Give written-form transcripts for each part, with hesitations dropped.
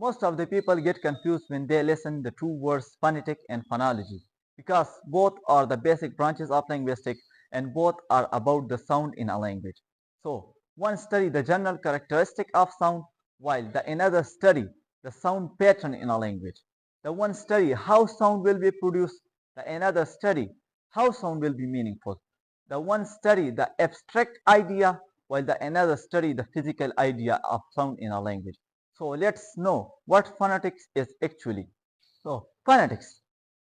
Most of the people get confused when they listen the two words phonetic and phonology because both are the basic branches of linguistics and both are about the sound in a language. So one study the general characteristic of sound while the another study the sound pattern in a language. The one study how sound will be produced, the another study how sound will be meaningful. The one study the abstract idea while the another study the physical idea of sound in a language. So let's know what phonetics is actually. So phonetics.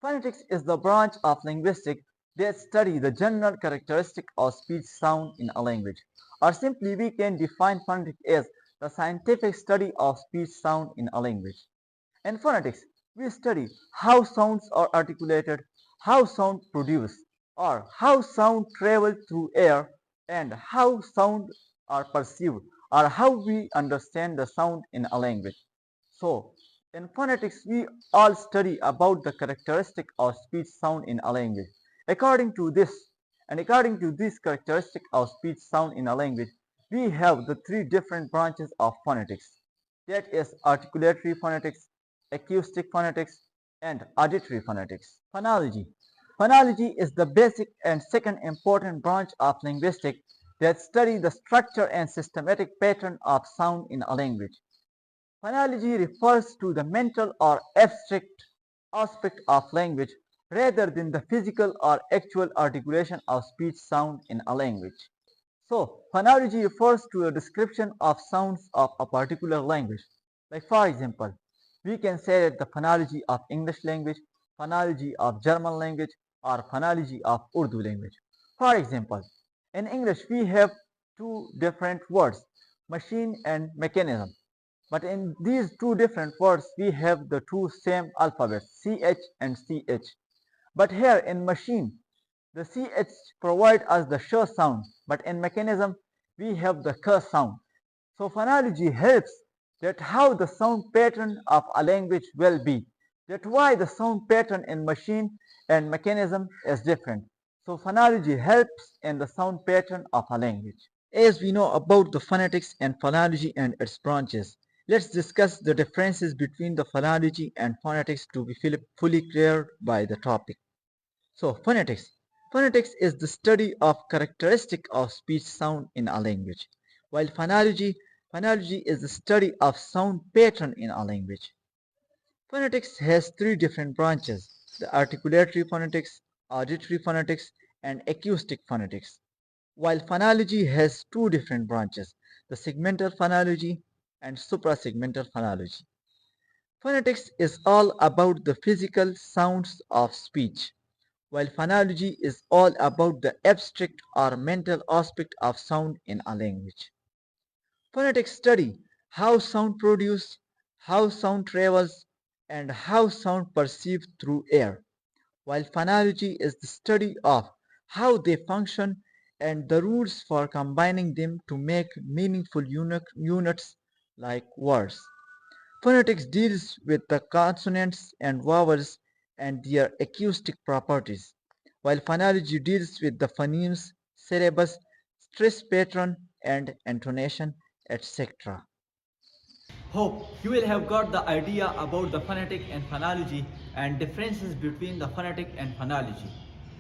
Phonetics is the branch of linguistics that study the general characteristic of speech sound in a language. Or simply we can define phonetics as the scientific study of speech sound in a language. In phonetics, we study how sounds are articulated, how sound produced, or how sound travel through air, and how sound are perceived, or how we understand the sound in a language. So, in phonetics, we all study about the characteristic of speech sound in a language. According to this, and according to this characteristic of speech sound in a language, we have the three different branches of phonetics. That is articulatory phonetics, acoustic phonetics, and auditory phonetics. Phonology. Phonology is the basic and second important branch of linguistics that study the structure and systematic pattern of sound in a language. Phonology refers to the mental or abstract aspect of language rather than the physical or actual articulation of speech sound in a language. So, phonology refers to a description of sounds of a particular language. Like for example, we can say that the phonology of English language, phonology of German language, or phonology of Urdu language. For example, in English we have two different words, machine and mechanism. But in these two different words we have the two same alphabets, CH and CH. But here in machine the CH provide us the sh sound, but in mechanism we have the k sound. So phonology helps that how the sound pattern of a language will be, that why the sound pattern in machine and mechanism is different. So phonology helps in the sound pattern of a language. As we know about the phonetics and phonology and its branches, let's discuss the differences between the phonology and phonetics to be fully cleared by the topic. So, phonetics. Phonetics is the study of characteristic of speech sound in a language, while phonology is the study of sound pattern in a language. Phonetics has three different branches, the articulatory phonetics, auditory phonetics, and acoustic phonetics, while phonology has two different branches, the segmental phonology and suprasegmental phonology. Phonetics is all about the physical sounds of speech, while phonology is all about the abstract or mental aspect of sound in a language. Phonetics study how sound produced, how sound travels, and how sound perceived through air, while phonology is the study of how they function and the rules for combining them to make meaningful units like words. Phonetics deals with the consonants and vowels and their acoustic properties, while phonology deals with the phonemes, syllabus, stress pattern, and intonation, etc. Hope you will have got the idea about the phonetic and phonology and differences between the phonetic and phonology.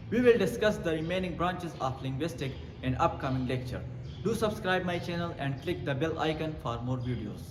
We will discuss the remaining branches of linguistics in upcoming lecture. Do subscribe my channel and click the bell icon for more videos.